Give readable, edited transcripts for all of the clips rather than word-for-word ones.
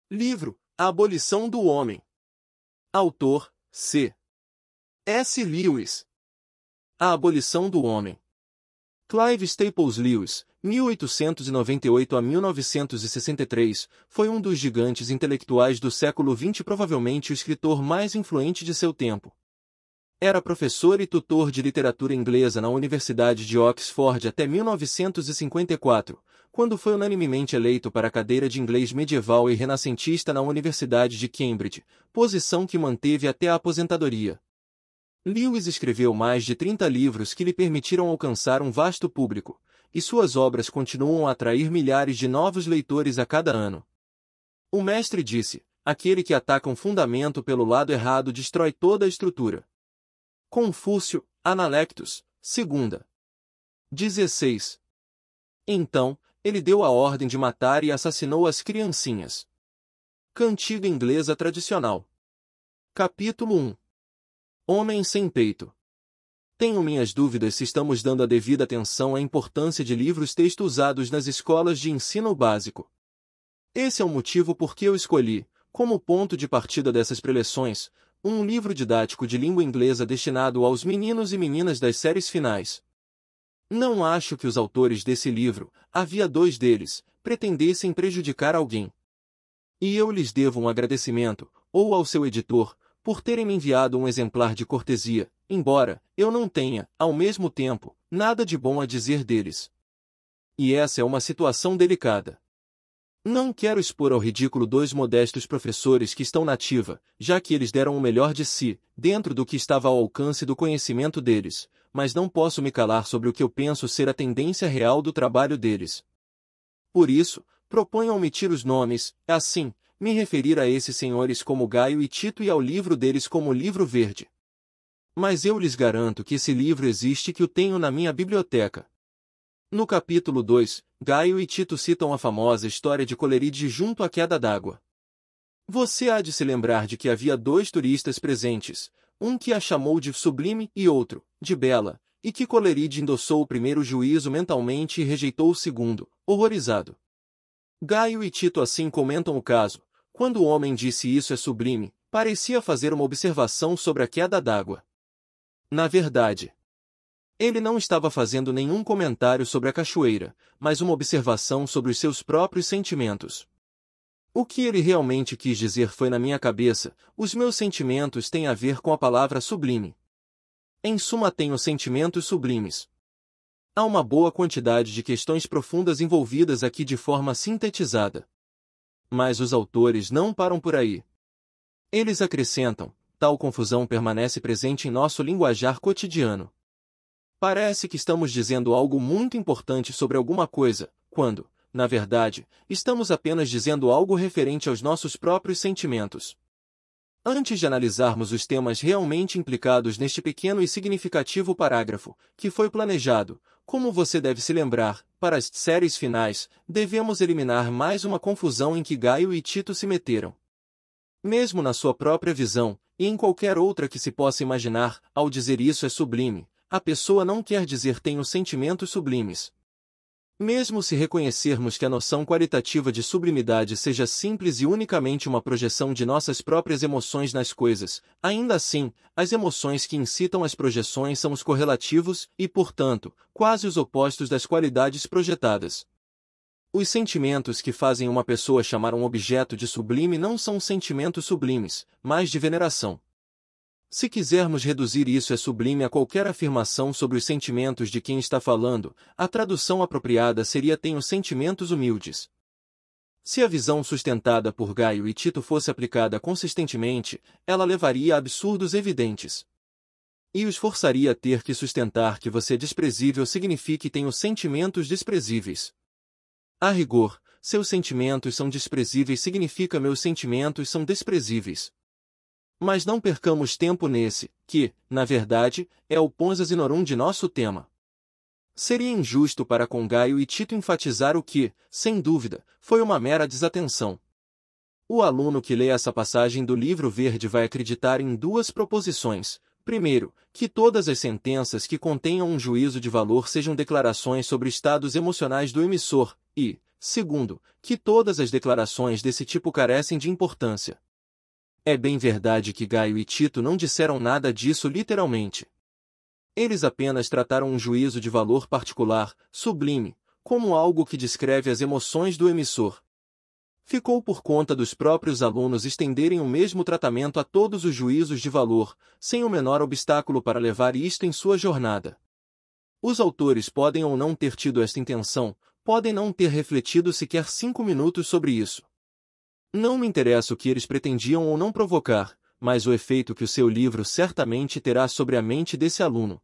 Livro A Abolição do Homem. Autor C. S. Lewis. A Abolição do Homem. Clive Staples Lewis, 1898 a 1963, foi um dos gigantes intelectuais do século XX e provavelmente o escritor mais influente de seu tempo. Era professor e tutor de literatura inglesa na Universidade de Oxford até 1954, quando foi unanimemente eleito para a cadeira de inglês medieval e renascentista na Universidade de Cambridge, posição que manteve até a aposentadoria. Lewis escreveu mais de 30 livros que lhe permitiram alcançar um vasto público, e suas obras continuam a atrair milhares de novos leitores a cada ano. O mestre disse: aquele que ataca um fundamento pelo lado errado destrói toda a estrutura. Confúcio, Analectus, 2. 16. Então, ele deu a ordem de matar e assassinou as criancinhas. Cantiga inglesa tradicional. Capítulo 1. Homem sem peito. Tenho minhas dúvidas se estamos dando a devida atenção à importância de livros-texto usados nas escolas de ensino básico. Esse é o motivo por que eu escolhi, como ponto de partida dessas preleções, um livro didático de língua inglesa destinado aos meninos e meninas das séries finais. Não acho que os autores desse livro, havia 2 deles, pretendessem prejudicar alguém. E eu lhes devo um agradecimento, ou ao seu editor, por terem me enviado um exemplar de cortesia, embora eu não tenha, ao mesmo tempo, nada de bom a dizer deles. E essa é uma situação delicada. Não quero expor ao ridículo 2 modestos professores que estão na ativa, já que eles deram o melhor de si, dentro do que estava ao alcance do conhecimento deles, mas não posso me calar sobre o que eu penso ser a tendência real do trabalho deles. Por isso, proponho omitir os nomes, assim, me referir a esses senhores como Gaio e Tito e ao livro deles como Livro Verde. Mas eu lhes garanto que esse livro existe e que o tenho na minha biblioteca. No capítulo 2, Gaio e Tito citam a famosa história de Coleridge junto à queda d'água. Você há de se lembrar de que havia 2 turistas presentes, um que a chamou de sublime e outro, de bela, e que Coleridge endossou o primeiro juízo mentalmente e rejeitou o segundo, horrorizado. Gaio e Tito assim comentam o caso. Quando o homem disse isso é sublime, parecia fazer uma observação sobre a queda d'água. Na verdade, ele não estava fazendo nenhum comentário sobre a cachoeira, mas uma observação sobre os seus próprios sentimentos. O que ele realmente quis dizer foi: na minha cabeça, os meus sentimentos têm a ver com a palavra sublime. Em suma, tenho sentimentos sublimes. Há uma boa quantidade de questões profundas envolvidas aqui de forma sintetizada. Mas os autores não param por aí. Eles acrescentam: tal confusão permanece presente em nosso linguajar cotidiano. Parece que estamos dizendo algo muito importante sobre alguma coisa, quando, na verdade, estamos apenas dizendo algo referente aos nossos próprios sentimentos. Antes de analisarmos os temas realmente implicados neste pequeno e significativo parágrafo, que foi planejado, como você deve se lembrar, para as séries finais, devemos eliminar mais uma confusão em que Gaio e Tito se meteram. Mesmo na sua própria visão, e em qualquer outra que se possa imaginar, ao dizer isso é sublime, a pessoa não quer dizer tenho sentimentos sublimes. Mesmo se reconhecermos que a noção qualitativa de sublimidade seja simples e unicamente uma projeção de nossas próprias emoções nas coisas, ainda assim, as emoções que incitam as projeções são os correlativos e, portanto, quase os opostos das qualidades projetadas. Os sentimentos que fazem uma pessoa chamar um objeto de sublime não são sentimentos sublimes, mas de veneração. Se quisermos reduzir isso é sublime a qualquer afirmação sobre os sentimentos de quem está falando, a tradução apropriada seria tenho sentimentos humildes. Se a visão sustentada por Gaio e Tito fosse aplicada consistentemente, ela levaria a absurdos evidentes. E os forçaria a ter que sustentar que você é desprezível signifique tenho sentimentos desprezíveis. A rigor, seus sentimentos são desprezíveis significa meus sentimentos são desprezíveis. Mas não percamos tempo nesse, que, na verdade, é o pons asinorum de nosso tema. Seria injusto para com Gaio e Tito enfatizar o que, sem dúvida, foi uma mera desatenção. O aluno que lê essa passagem do Livro Verde vai acreditar em 2 proposições. Primeiro, que todas as sentenças que contenham um juízo de valor sejam declarações sobre estados emocionais do emissor, e, segundo, que todas as declarações desse tipo carecem de importância. É bem verdade que Gaio e Tito não disseram nada disso literalmente. Eles apenas trataram um juízo de valor particular, sublime, como algo que descreve as emoções do emissor. Ficou por conta dos próprios alunos estenderem o mesmo tratamento a todos os juízos de valor, sem o menor obstáculo para levar isto em sua jornada. Os autores podem ou não ter tido esta intenção, podem não ter refletido sequer 5 minutos sobre isso. Não me interessa o que eles pretendiam ou não provocar, mas o efeito que o seu livro certamente terá sobre a mente desse aluno.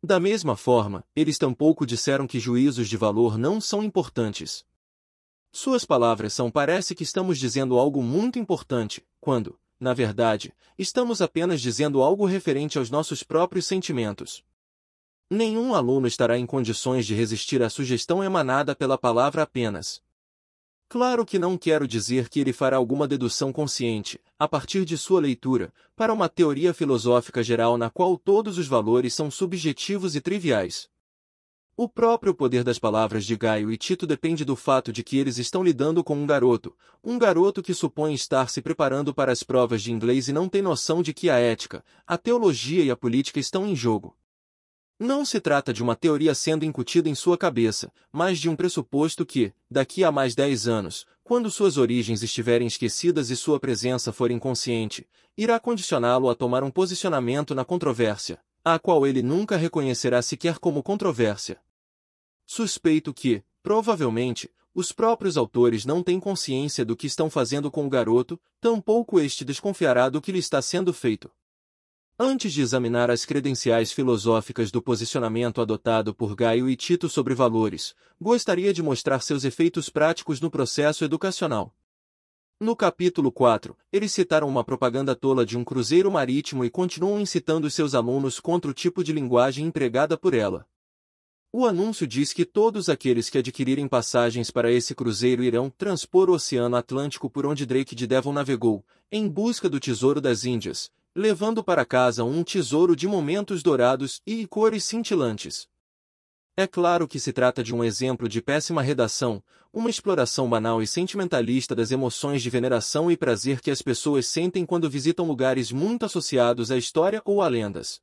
Da mesma forma, eles tampouco disseram que juízos de valor não são importantes. Suas palavras parece que estamos dizendo algo muito importante, quando, na verdade, estamos apenas dizendo algo referente aos nossos próprios sentimentos. Nenhum aluno estará em condições de resistir à sugestão emanada pela palavra apenas. Claro que não quero dizer que ele fará alguma dedução consciente, a partir de sua leitura, para uma teoria filosófica geral na qual todos os valores são subjetivos e triviais. O próprio poder das palavras de Gaio e Tito depende do fato de que eles estão lidando com um garoto que supõe estar se preparando para as provas de inglês e não tem noção de que a ética, a teologia e a política estão em jogo. Não se trata de uma teoria sendo incutida em sua cabeça, mas de um pressuposto que, daqui a mais 10 anos, quando suas origens estiverem esquecidas e sua presença for inconsciente, irá condicioná-lo a tomar um posicionamento na controvérsia, a qual ele nunca reconhecerá sequer como controvérsia. Suspeito que, provavelmente, os próprios autores não têm consciência do que estão fazendo com o garoto, tampouco este desconfiará do que lhe está sendo feito. Antes de examinar as credenciais filosóficas do posicionamento adotado por Gaio e Tito sobre valores, gostaria de mostrar seus efeitos práticos no processo educacional. No capítulo 4, eles citaram uma propaganda tola de um cruzeiro marítimo e continuam incitando seus alunos contra o tipo de linguagem empregada por ela. O anúncio diz que todos aqueles que adquirirem passagens para esse cruzeiro irão transpor o Oceano Atlântico por onde Drake de Devon navegou, em busca do tesouro das Índias, levando para casa um tesouro de momentos dourados e cores cintilantes. É claro que se trata de um exemplo de péssima redação, uma exploração banal e sentimentalista das emoções de veneração e prazer que as pessoas sentem quando visitam lugares muito associados à história ou a lendas.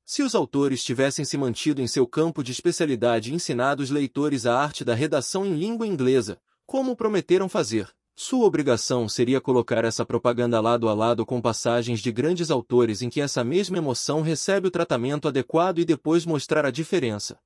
Se os autores tivessem se mantido em seu campo de especialidade e ensinado os leitores a arte da redação em língua inglesa, como prometeram fazer, sua obrigação seria colocar essa propaganda lado a lado com passagens de grandes autores em que essa mesma emoção recebe o tratamento adequado e depois mostrar a diferença.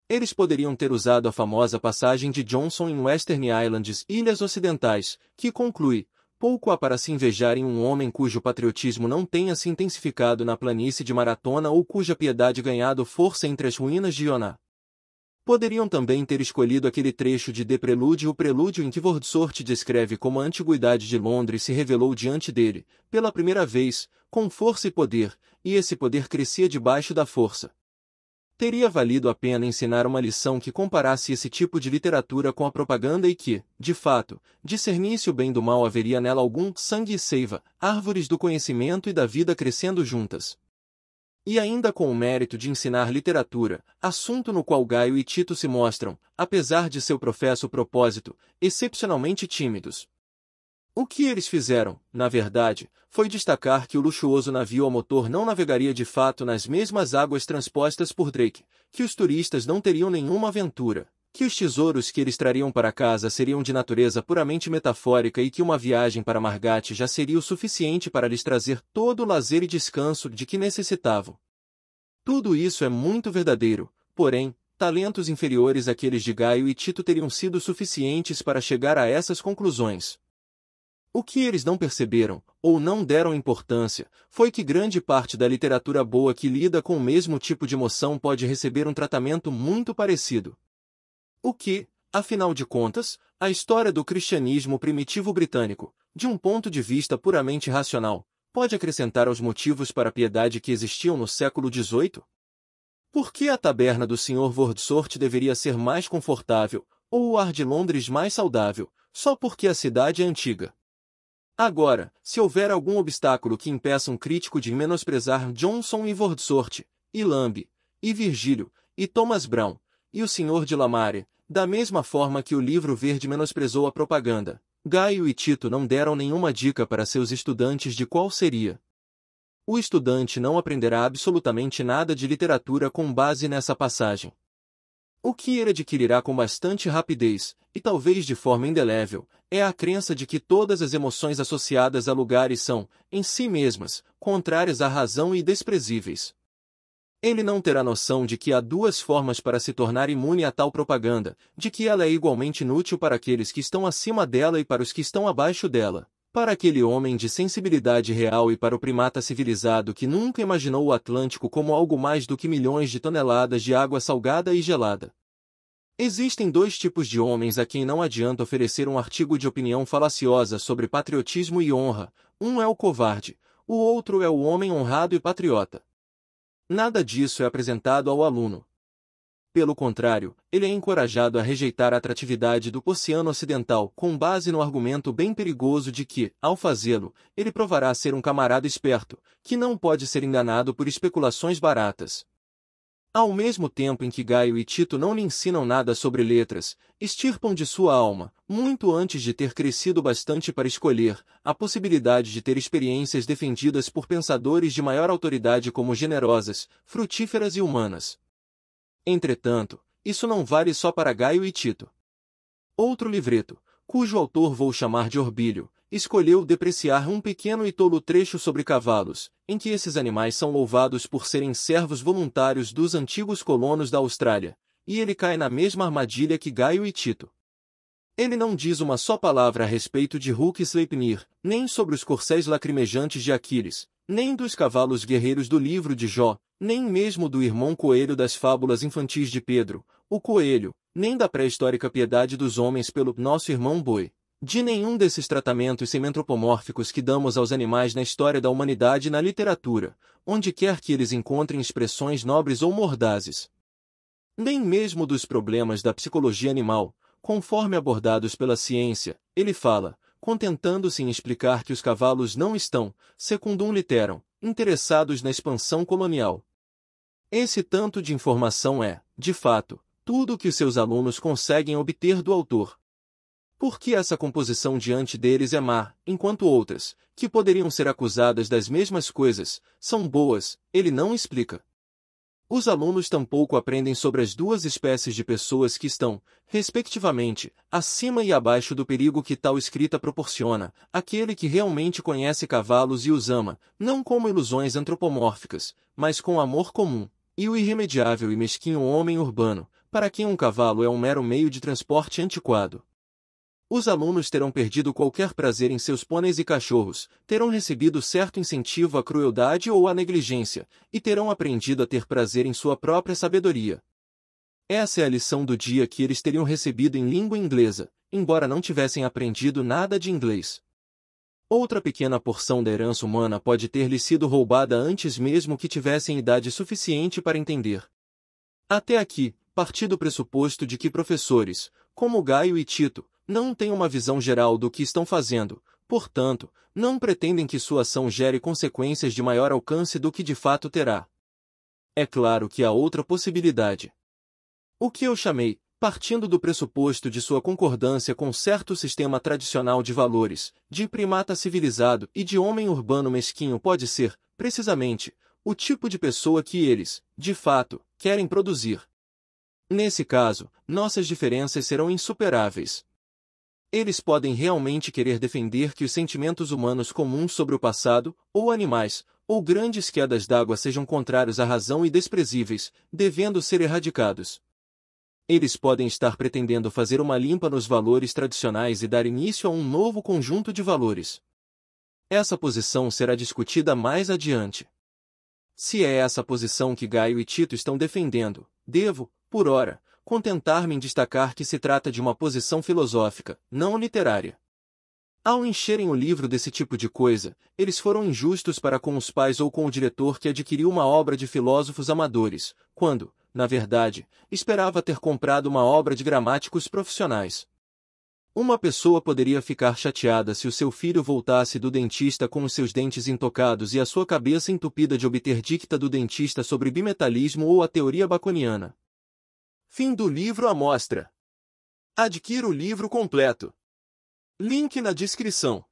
Eles poderiam ter usado a famosa passagem de Johnson em Western Islands, Ilhas Ocidentais, que conclui: pouco há para se invejar em um homem cujo patriotismo não tenha se intensificado na planície de Maratona ou cuja piedade ganhado força entre as ruínas de Ioná. Poderiam também ter escolhido aquele trecho de The Prelude, o prelúdio em que Wordsworth descreve como a antiguidade de Londres se revelou diante dele, pela primeira vez, com força e poder, e esse poder crescia debaixo da força. Teria valido a pena ensinar uma lição que comparasse esse tipo de literatura com a propaganda e que, de fato, discernisse o bem do mal. Haveria nela algum sangue e seiva, árvores do conhecimento e da vida crescendo juntas. E ainda com o mérito de ensinar literatura, assunto no qual Gaio e Tito se mostram, apesar de seu professo propósito, excepcionalmente tímidos. O que eles fizeram, na verdade, foi destacar que o luxuoso navio a motor não navegaria de fato nas mesmas águas transpostas por Drake, que os turistas não teriam nenhuma aventura, que os tesouros que eles trariam para casa seriam de natureza puramente metafórica e que uma viagem para Margate já seria o suficiente para lhes trazer todo o lazer e descanso de que necessitavam. Tudo isso é muito verdadeiro, porém, talentos inferiores àqueles de Gaio e Tito teriam sido suficientes para chegar a essas conclusões. O que eles não perceberam, ou não deram importância, foi que grande parte da literatura boa que lida com o mesmo tipo de emoção pode receber um tratamento muito parecido. O que, afinal de contas, a história do cristianismo primitivo britânico, de um ponto de vista puramente racional, pode acrescentar aos motivos para a piedade que existiam no século XVIII? Por que a taberna do Sr. Wordsworth deveria ser mais confortável, ou o ar de Londres mais saudável, só porque a cidade é antiga? Agora, se houver algum obstáculo que impeça um crítico de menosprezar Johnson e Wordsworth, e Lamb, e Virgílio, e Thomas Brown, e o Sr. de Lamare, Da mesma forma que o livro verde menosprezou a propaganda, Gaio e Tito não deram nenhuma dica para seus estudantes de qual seria. O estudante não aprenderá absolutamente nada de literatura com base nessa passagem. O que ele adquirirá com bastante rapidez, e talvez de forma indelével, é a crença de que todas as emoções associadas a lugares são, em si mesmas, contrárias à razão e desprezíveis. Ele não terá noção de que há duas formas para se tornar imune a tal propaganda, de que ela é igualmente inútil para aqueles que estão acima dela e para os que estão abaixo dela, para aquele homem de sensibilidade real e para o primata civilizado que nunca imaginou o Atlântico como algo mais do que milhões de toneladas de água salgada e gelada. Existem dois tipos de homens a quem não adianta oferecer um artigo de opinião falaciosa sobre patriotismo e honra. Um é o covarde, o outro é o homem honrado e patriota. Nada disso é apresentado ao aluno. Pelo contrário, ele é encorajado a rejeitar a atratividade do oceano ocidental com base no argumento bem perigoso de que, ao fazê-lo, ele provará ser um camarada esperto, que não pode ser enganado por especulações baratas. Ao mesmo tempo em que Gaio e Tito não lhe ensinam nada sobre letras, extirpam de sua alma, muito antes de ter crescido bastante para escolher, a possibilidade de ter experiências defendidas por pensadores de maior autoridade como generosas, frutíferas e humanas. Entretanto, isso não vale só para Gaio e Tito. Outro livreto, cujo autor vou chamar de Orbilho, escolheu depreciar um pequeno e tolo trecho sobre cavalos, em que esses animais são louvados por serem servos voluntários dos antigos colonos da Austrália, e ele cai na mesma armadilha que Gaio e Tito. Ele não diz uma só palavra a respeito de Hulk e Sleipnir, nem sobre os corcéis lacrimejantes de Aquiles, nem dos cavalos guerreiros do livro de Jó, nem mesmo do irmão coelho das fábulas infantis de Pedro, o coelho, nem da pré-histórica piedade dos homens pelo nosso irmão boi. De nenhum desses tratamentos semi-antropomórficos que damos aos animais na história da humanidade e na literatura, onde quer que eles encontrem expressões nobres ou mordazes. Nem mesmo dos problemas da psicologia animal, conforme abordados pela ciência, ele fala, contentando-se em explicar que os cavalos não estão, secundum litteram, interessados na expansão colonial. Esse tanto de informação é, de fato, tudo o que os seus alunos conseguem obter do autor. Porque essa composição diante deles é má, enquanto outras, que poderiam ser acusadas das mesmas coisas, são boas, ele não explica. Os alunos tampouco aprendem sobre as duas espécies de pessoas que estão, respectivamente, acima e abaixo do perigo que tal escrita proporciona, aquele que realmente conhece cavalos e os ama, não como ilusões antropomórficas, mas com amor comum, e o irremediável e mesquinho homem urbano, para quem um cavalo é um mero meio de transporte antiquado. Os alunos terão perdido qualquer prazer em seus pôneis e cachorros, terão recebido certo incentivo à crueldade ou à negligência, e terão aprendido a ter prazer em sua própria sabedoria. Essa é a lição do dia que eles teriam recebido em língua inglesa, embora não tivessem aprendido nada de inglês. Outra pequena porção da herança humana pode ter lhe sido roubada antes mesmo que tivessem idade suficiente para entender. Até aqui, parti do pressuposto de que professores, como Gaio e Tito, não têm uma visão geral do que estão fazendo, portanto, não pretendem que sua ação gere consequências de maior alcance do que de fato terá. É claro que há outra possibilidade. O que eu chamei, partindo do pressuposto de sua concordância com certo sistema tradicional de valores, de primata civilizado e de homem urbano mesquinho pode ser, precisamente, o tipo de pessoa que eles, de fato, querem produzir. Nesse caso, nossas diferenças serão insuperáveis. Eles podem realmente querer defender que os sentimentos humanos comuns sobre o passado, ou animais, ou grandes quedas d'água sejam contrários à razão e desprezíveis, devendo ser erradicados. Eles podem estar pretendendo fazer uma limpa nos valores tradicionais e dar início a um novo conjunto de valores. Essa posição será discutida mais adiante. Se é essa posição que Gaio e Tito estão defendendo, devo, por ora, contentar-me em destacar que se trata de uma posição filosófica, não literária. Ao encherem o livro desse tipo de coisa, eles foram injustos para com os pais ou com o diretor que adquiriu uma obra de filósofos amadores, quando, na verdade, esperava ter comprado uma obra de gramáticos profissionais. Uma pessoa poderia ficar chateada se o seu filho voltasse do dentista com os seus dentes intocados e a sua cabeça entupida de obter dicta do dentista sobre bimetalismo ou a teoria baconiana. Fim do livro amostra. Adquira o livro completo. Link na descrição.